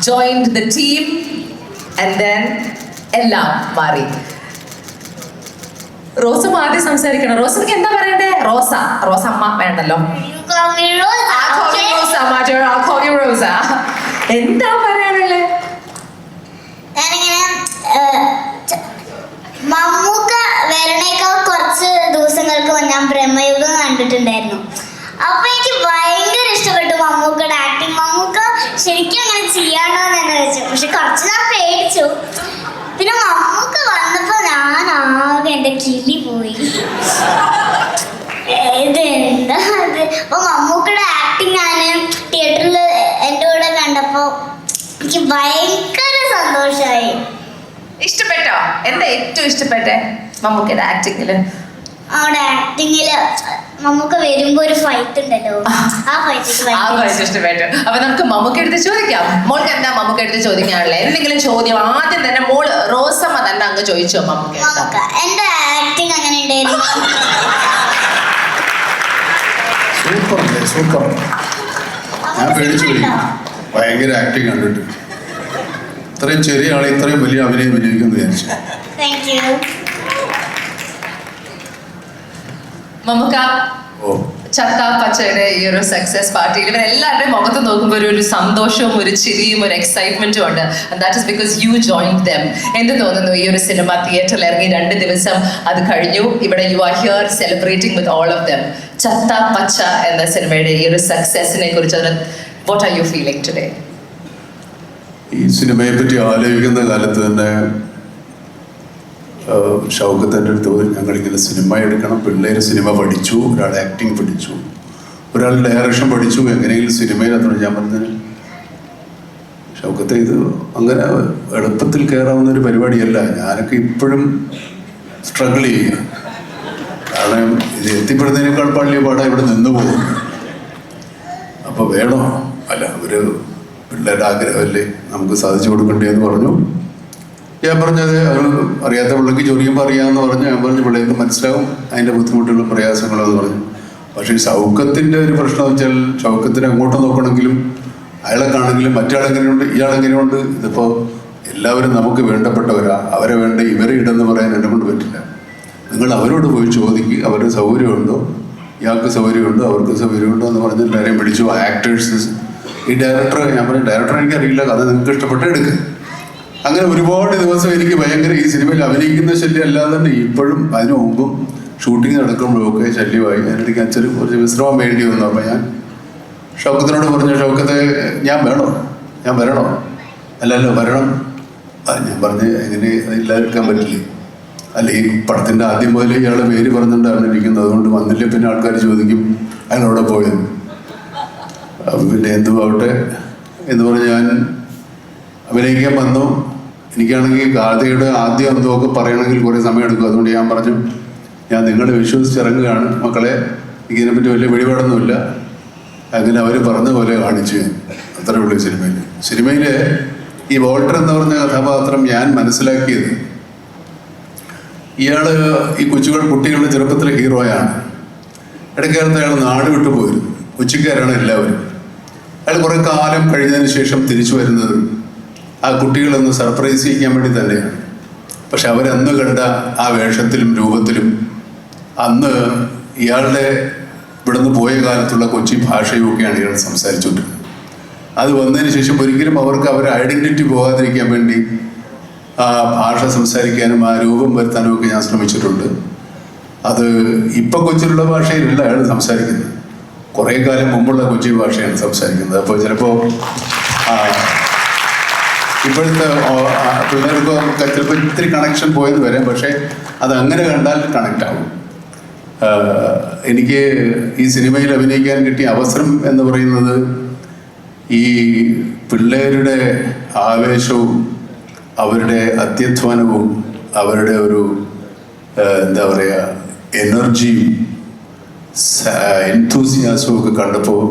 joined the team and then എല്ലാം മാറി. റോസ ആദ്യം സംസാരിക്കണം. റോസക്ക് എന്താ പറയണ്ടേ? റോസ അമ്മ വേണ്ടല്ലോ. റോസ എന്താ പറയാനുള്ളത്? മമ്മൂക്ക വരണേക്കാൾ കുറച്ച് ദിവസങ്ങൾക്ക് ഞാൻ ബ്രഹ്മയുഗം കണ്ടിട്ടുണ്ടായിരുന്നു. അപ്പൊ എനിക്ക് ഭയങ്കര ഇഷ്ടപ്പെട്ടു മമ്മൂക്കയുടെ ആക്ടിങ്. മമ്മൂക്ക ശരിക്കും അങ്ങനെ ചെയ്യാണോ എന്ന് തന്നെ വെച്ചു. പക്ഷെ കുറച്ച് ഞാൻ പേടിച്ചു. പിന്നെ മമ്മൂക്ക വന്നപ്പോ ഞാൻ ആകെ എന്റെ കിളി പോയി. ഇതെന്താ അത്? അപ്പൊ മമ്മൂക്കയുടെ ആക്ടിങ് ഞാൻ തിയേറ്ററിൽ എൻ്റെ കൂടെ കണ്ടപ്പോ എനിക്ക് ഭയങ്കര സന്തോഷമായി. ഇഷ്ടപ്പെട്ടോ? എന്താ ഏറ്റവും ഇഷ്ടപ്പെട്ടെ മമ്മൂക്കയുടെ ആക്ടിങ്ങില്? അവിടെ ആക്ടിങ്ങില് നമുക്ക് വരുമ്പോ ഒരു ഫൈറ്റ് ഉണ്ടല്ലോ, ആ ഫൈറ്റ് ഇഷ്ടപ്പെട്ടു. അപ്പൊ നമുക്ക് മമ്മൂക്ക എടുത്ത് ചോദിക്കാം. മോൾക്ക് എന്താ മമ്മൂക്ക എടുത്ത് ചോദിക്കാനുള്ള എന്തെങ്കിലും ചോദ്യം? ആദ്യം തന്നെ മോള് റോസമ്മ തന്നെ അങ്ങ് ചോദിച്ചോ മമ്മൂക്ക. എന്റെ ആക്ടിങ് അങ്ങനെ ഉണ്ടായിരുന്നു. സൂപ്പർ. ഞാൻ പേടിച്ചു പോയി. ഭയങ്കര ആക്ടിങ് കണ്ടിട്ട്. ഇത്രയും ചെറിയ ആളെ ഇത്രയും വലിയ അഭിനയം വിനിയോഗിക്കുന്നു വിചാരിച്ചു. മമ്മൂക്ക ചത്ത പച്ചയുടെ ഈ ഒരു സക്സസ് പാർട്ടിയിൽ ഇവരെല്ലാവരുടെയും മുഖത്ത് നോക്കുമ്പോൾ ഒരു സന്തോഷവും ഒരു ചിരിയും ഒരു എക്സൈറ്റ്മെന്റും ഉണ്ട്. That is because you joined dum. എന്ത് തോന്നുന്നു ഈ ഒരു സിനിമ തിയേറ്ററിൽ ഇറങ്ങി 2 ദിവസം അത് കഴിഞ്ഞു, ഇവിടെ you are here celebrating with all of them. ചത്ത പച്ച എന്ന സിനിമയുടെ ഈ ഒരു സക്സസിനെ കുറിച്ച് what are you feeling today? ഈ സിനിമയെ പറ്റി ആലോചിക്കുന്ന കാലത്ത് തന്നെ ഷൗക്കത്തിൻ്റെ അടുത്ത് ഞങ്ങളിങ്ങനെ സിനിമ എടുക്കണം, പിള്ളേർ സിനിമ പഠിച്ചു, ഒരാൾ ആക്ടിങ് പഠിച്ചു, ഒരാൾ ഡയറക്ഷൻ പഠിച്ചു, എങ്ങനെയെങ്കിലും സിനിമയിൽ അത്ര ഞാൻ പറഞ്ഞത് ഷൗക്കത്തെ ഇത് അങ്ങനെ എളുപ്പത്തിൽ കയറാവുന്ന ഒരു പരിപാടിയല്ല. ഞാനൊക്കെ ഇപ്പോഴും സ്ട്രഗിൾ ചെയ്യുക. കാരണം ഇത് എത്തിപ്പെടുന്നതിനേക്കാൾ പള്ളിയ പാടാ ഇവിടെ നിന്ന് പോകും. അപ്പോൾ വേണോ? അല്ല, ഒരു പിള്ളേരുടെ ആഗ്രഹമല്ലേ നമുക്ക് സാധിച്ചു കൊടുക്കണ്ടേന്ന് പറഞ്ഞു. ഞാൻ പറഞ്ഞത് അവർ അറിയാത്ത പിള്ളേർക്ക് ചോദിക്കുമ്പോൾ അറിയാമെന്ന് പറഞ്ഞു. ഞാൻ പറഞ്ഞു പിള്ളേർക്ക് മനസ്സിലാവും അതിൻ്റെ ബുദ്ധിമുട്ടുകളും പ്രയാസങ്ങളെന്ന് പറഞ്ഞു. പക്ഷേ ഷൗക്കത്തിൻ്റെ ഒരു പ്രശ്നം വെച്ചാൽ ഷൗക്കത്തിന് അങ്ങോട്ട് നോക്കണമെങ്കിലും അയാളെക്കാണെങ്കിലും മറ്റാളെങ്ങനെയുണ്ട് ഇയാളെങ്ങനെയുണ്ട്. ഇതിപ്പോൾ എല്ലാവരും നമുക്ക് വേണ്ടപ്പെട്ടവരാ, അവരെ വേണ്ട ഇവരെ ഇടെന്ന് പറയാൻ എന്നെ കൊണ്ട് പറ്റില്ല. നിങ്ങൾ അവരോട് പോയി ചോദിക്കുക, അവരുടെ സൗകര്യമുണ്ടോ, ഇയാൾക്ക് സൗകര്യമുണ്ടോ, അവർക്ക് സൗകര്യമുണ്ടോ എന്ന് പറഞ്ഞ് എല്ലാവരെയും പിടിച്ചു. ആക്ടേഴ്സ്, ഈ ഡയറക്ടർ, ഞാൻ പറഞ്ഞു ഡയറക്ടർ എനിക്കറിയില്ല, കഥ നിങ്ങൾക്ക് ഇഷ്ടപ്പെട്ട് എടുക്കുക. അങ്ങനെ ഒരുപാട് ദിവസം എനിക്ക് ഭയങ്കര ഈ സിനിമയിൽ അഭിനയിക്കുന്ന ശല്യം അല്ലാതെ തന്നെ ഇപ്പോഴും അതിനു മുമ്പും ഷൂട്ടിങ് നടക്കുമ്പോഴൊക്കെ ശല്യമായി. എനിക്ക് അച്ഛന് കുറച്ച് വിശ്രമം വേണ്ടി വന്നു. അപ്പം ഞാൻ ഷൗക്കത്തിനോട് പറഞ്ഞു, ഷൗക്കത്തെ ഞാൻ വരണോ? അല്ലല്ലോ വരണം. ഞാൻ പറഞ്ഞ് എങ്ങനെ ഇല്ലാതിരിക്കാൻ പറ്റില്ലേ? അല്ല, ഈ പടത്തിൻ്റെ ആദ്യം മുതലേ ഇയാളുടെ പേര് പറഞ്ഞിട്ടാണ് ഇരിക്കുന്നത്, അതുകൊണ്ട് വന്നില്ലേ പിന്നെ ആൾക്കാർ ചോദിക്കും അയാളവിടെ പോയത്. പിന്നെ എന്തുമാവട്ടെ എന്ന് പറഞ്ഞ് ഞാൻ അഭിനയിക്കാൻ വന്നു. എനിക്കാണെങ്കിൽ ഗാഥയുടെ ആദ്യം എന്തൊക്കെ പറയണമെങ്കിൽ കുറേ സമയം എടുക്കും. അതുകൊണ്ട് ഞാൻ പറഞ്ഞു, ഞാൻ നിങ്ങളെ വിശ്വസിച്ചിറങ്ങുകയാണ് മക്കളെ, ഇതിനെപ്പറ്റി വലിയ വെളിപാടൊന്നുമില്ല. അങ്ങനെ അവർ പറഞ്ഞ പോലെ കാണിച്ചു. അത്രേ ഉള്ളൂ സിനിമയിൽ ഈ വോൾട്ടർ എന്ന് പറഞ്ഞ കഥാപാത്രം ഞാൻ മനസ്സിലാക്കിയത്, ഇയാൾ ഈ കുട്ടികളുടെ ചെറുപ്പത്തിലെ ഹീറോയാണ്. ഇടയ്ക്കാലത്ത് അയാൾ നാട് വിട്ടു പോയിരുന്നു. കൊച്ചിക്കാരാണ് എല്ലാവരും. അയാൾ കുറേ കാലം കഴിഞ്ഞതിന് ശേഷം തിരിച്ചു വരുന്നത് ആ കുട്ടികളൊന്ന് സർപ്രൈസ് ചെയ്യാൻ വേണ്ടി തന്നെയാണ്. പക്ഷെ അവരന്ന് കണ്ട ആ വേഷത്തിലും രൂപത്തിലും അന്ന് ഇയാളുടെ ഇവിടുന്ന് പോയ കാലത്തുള്ള കൊച്ചി ഭാഷയും ഒക്കെയാണ് ഇയാൾ സംസാരിച്ചുകൊണ്ടിരുന്നത്. അത് വന്നതിന് ശേഷം ഒരിക്കലും അവർക്ക് അവരുടെ ഐഡൻറ്റിറ്റി പോകാതിരിക്കാൻ വേണ്ടി ആ ഭാഷ സംസാരിക്കാനും ആ രൂപം വരുത്താനും ഒക്കെ ഞാൻ ശ്രമിച്ചിട്ടുണ്ട്. അത് ഇപ്പം കൊച്ചിയിലുള്ള ഭാഷയിലല്ല അയാൾ സംസാരിക്കുന്നത്, കുറേ കാലം മുമ്പുള്ള കൊച്ചി ഭാഷയാണ് സംസാരിക്കുന്നത്. അപ്പോൾ ചിലപ്പോൾ ഇപ്പോഴത്തെ പിള്ളേർക്ക് ചിലപ്പോൾ ഇത്തിരി കണക്ഷൻ പോയെന്ന് വരാം. പക്ഷേ അത് അങ്ങനെ കണ്ടാൽ കണക്റ്റ് ആവും. എനിക്ക് ഈ സിനിമയിൽ അഭിനയിക്കാൻ കിട്ടിയ അവസരം എന്ന് പറയുന്നത് ഈ പിള്ളേരുടെ ആവേശവും അവരുടെ അത്യധ്വാനവും അവരുടെ ഒരു എന്താ പറയുക എനർജിയും എൻതൂസിയാസവും ഒക്കെ കണ്ടപ്പോൾ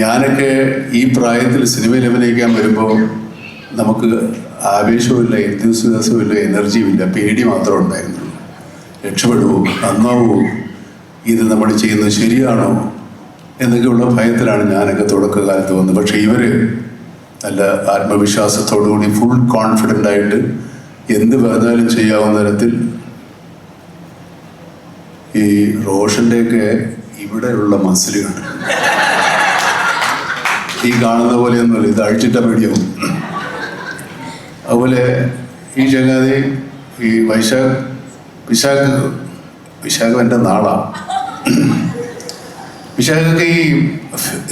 ഞാനൊക്കെ ഈ പ്രായത്തിൽ സിനിമയിൽ അഭിനയിക്കാൻ വരുമ്പോൾ നമുക്ക് ആവേശവുമില്ല, എൻതൂസിയാസവുമില്ല, എനർജിയുമില്ല, പേടി മാത്രമേ ഉണ്ടായിരുന്നുള്ളൂ. രക്ഷപ്പെടുവോ, നന്നാവോ, ഇത് നമ്മൾ ചെയ്യുന്നത് ശരിയാണോ എന്നൊക്കെയുള്ള ഭയത്തിലാണ് ഞാനൊക്കെ തുടക്കകാലത്ത് വന്നത്. പക്ഷേ ഇവർ നല്ല ആത്മവിശ്വാസത്തോടുകൂടി ഫുൾ കോൺഫിഡൻ്റ് ആയിട്ട് എന്ത് പറഞ്ഞാലും ചെയ്യാവുന്ന തരത്തിൽ. ഈ റോഷൻ്റെയൊക്കെ ഇവിടെയുള്ള മസിലുകൾ ഈ കാണുന്ന പോലെയൊന്നുമല്ല, ഇത് അഴിച്ചിട്ട പേടിയാവും. അതുപോലെ ഈ ചങ്ങാതി ഈ വിശാഖം എൻ്റെ നാളാണ്. വിശാഖൊക്കെ ഈ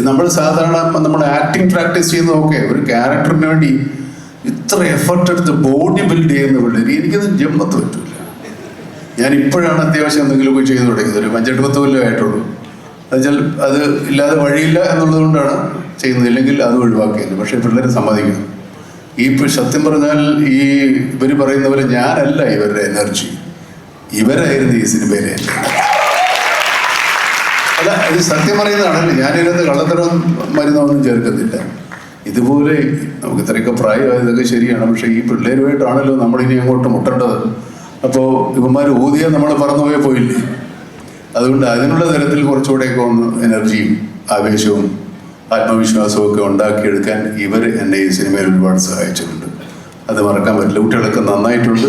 നമ്മൾ സാധാരണ നമ്മൾ ആക്ടിങ് പ്രാക്ടീസ് ചെയ്യുന്നതൊക്കെ ഒരു ക്യാരക്ടറിന് വേണ്ടി ഇത്ര എഫർട്ട് എടുത്ത് ബോഡി ബിൽഡ് ചെയ്യുന്ന പിള്ളേർ എനിക്കത് ജമ്മത്ത് പറ്റില്ല. ഞാൻ ഇപ്പോഴാണ് അത്യാവശ്യം എന്തെങ്കിലുമൊക്കെ ചെയ്തു തുടങ്ങിയത്, ഒരു 5-10 കൊല്ലമേ ആയിട്ടുള്ളൂ. എന്നുവെച്ചാൽ അത് ഇല്ലാതെ വഴിയില്ല എന്നുള്ളത് കൊണ്ടാണ് ചെയ്യുന്നത്, ഇല്ലെങ്കിൽ അത് ഒഴിവാക്കിയത്. പക്ഷേ പിള്ളേരെ സമ്മതിക്കണം. ഈ സത്യം പറഞ്ഞാൽ ഈ ഇവർ പറയുന്ന പോലെ ഞാനല്ല ഇവരുടെ എനർജി, ഇവരായിരുന്നു ഈ സിനിമയിലെ. അല്ല, ഇത് സത്യം പറയുന്നതാണല്ലോ. ഞാനിതിനകത്ത് കള്ളത്തരം മരുന്നൊന്നും ചേർക്കുന്നില്ല. ഇതുപോലെ നമുക്ക് ഇത്രയൊക്കെ പ്രായമായതൊക്കെ ശരിയാണ്, പക്ഷേ ഈ പിള്ളേരുമായിട്ടാണല്ലോ നമ്മളിനി അങ്ങോട്ട് മുട്ടേണ്ടത്. അപ്പോൾ ഇവന്മാർ ഊതിയാൽ നമ്മൾ പറന്നുപോയേ പോയില്ലേ. അതുകൊണ്ട് അതിനുള്ള തരത്തിൽ കുറച്ചുകൂടെയൊക്കെ ഒന്ന് എനർജിയും ആവേശവും ആത്മവിശ്വാസവും ഒക്കെ ഉണ്ടാക്കിയെടുക്കാൻ ഇവർ എന്നെ ഈ സിനിമയിൽ ഒരുപാട് സഹായിച്ചിട്ടുണ്ട്. അത് മറക്കാൻ പറ്റില്ല. കുട്ടികളൊക്കെ നന്നായിട്ടുണ്ട്.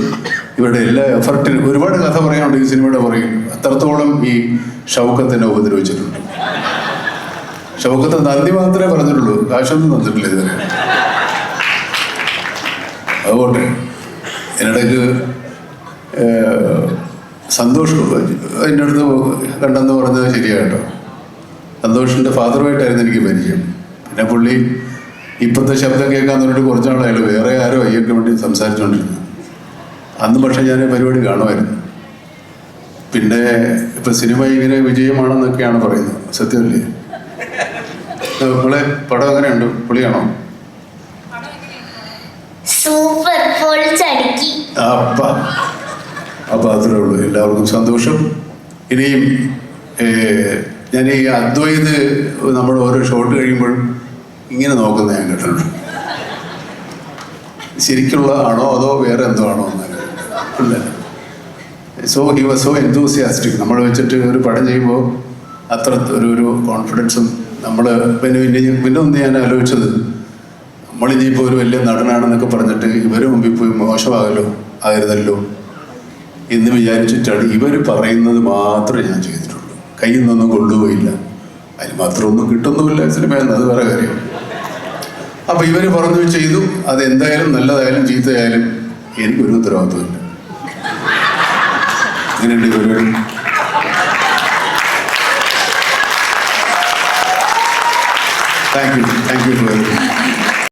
ഇവരുടെ എല്ലാ എഫർട്ടിനും ഒരുപാട് കഥ പറയാനുണ്ട് ഈ സിനിമയുടെ പറയും. അത്രത്തോളം ഈ ഷൗക്കത്തിനെ ഉപദ്രവിച്ചിട്ടുണ്ട്. ഷൗക്കത്ത് നന്ദി മാത്രമേ പറഞ്ഞിട്ടുള്ളൂ, കാശൊന്നും തന്നിട്ടില്ല ഇതുവരെ. അതുകൊണ്ട് എന്നിടയ്ക്ക് സന്തോഷ് എൻ്റെ അടുത്ത് കണ്ടെന്ന് പറഞ്ഞത് ശരിയാട്ടോ. സന്തോഷിൻ്റെ ഫാദറുമായിട്ടായിരുന്നു എനിക്ക് പരിചയം. പിന്നെ പുള്ളി ഇപ്പോഴത്തെ ശബ്ദം കേൾക്കാൻ പറഞ്ഞിട്ട് കുറച്ച് നാളായാലും വേറെ ആരോ അയ്യൊക്കെ വേണ്ടി സംസാരിച്ചുകൊണ്ടിരുന്നു. അന്ന് പക്ഷേ ഞാൻ പരിപാടി കാണുമായിരുന്നു. പിന്നെ ഇപ്പം സിനിമ ഇങ്ങനെ വിജയമാണെന്നൊക്കെയാണ് പറയുന്നത്, സത്യമല്ലേ? നിങ്ങളെ പടം എങ്ങനെയുണ്ട്? പുള്ളിയാണോ? സൂപ്പർ, പൊളിച്ചടുക്കി. അപ്പം അത്രേ ഉള്ളൂ. എല്ലാവർക്കും സന്തോഷം. ഇനിയും ഞാൻ ഈ അദ്വൈത് നമ്മൾ ഓരോ ഷോട്ട് കഴിയുമ്പോൾ ഇങ്ങനെ നോക്കുന്നത് ഞാൻ കേട്ടിട്ടുണ്ട്. ശരിക്കുള്ള ആണോ അതോ വേറെ എന്തോ ആണോ എന്നല്ല. He was so enthusiastic. നമ്മൾ വെച്ചിട്ട് ഒരു പടം ചെയ്യുമ്പോൾ അത്ര ഒരു കോൺഫിഡൻസും നമ്മൾ പിന്നെ ഒന്ന് ഞാൻ ആലോചിച്ചത്, നമ്മളിനിയിപ്പോൾ ഒരു വലിയ നടനാണെന്നൊക്കെ പറഞ്ഞിട്ട് ഇവർ മുമ്പിൽ പോയി മോശമാകല്ലോ ആയിരുന്നല്ലോ എന്ന് വിചാരിച്ചിട്ടാണ് ഇവർ പറയുന്നത് മാത്രമേ ഞാൻ ചെയ്തിട്ടുള്ളൂ. കയ്യിൽ നിന്നൊന്നും കൊണ്ടുപോയില്ല. അതിന് മാത്രം ഒന്നും കിട്ടുന്നുമില്ല സിനിമയെന്ന്, അത് വേറെ കാര്യം. അപ്പം ഇവർ പറഞ്ഞു ചെയ്തു. അതെന്തായാലും നല്ലതായാലും ചീത്തയായാലും എനിക്കൊരു ഉത്തരവാദിത്വമില്ല. ഇങ്ങനെയുണ്ട് ഇവർ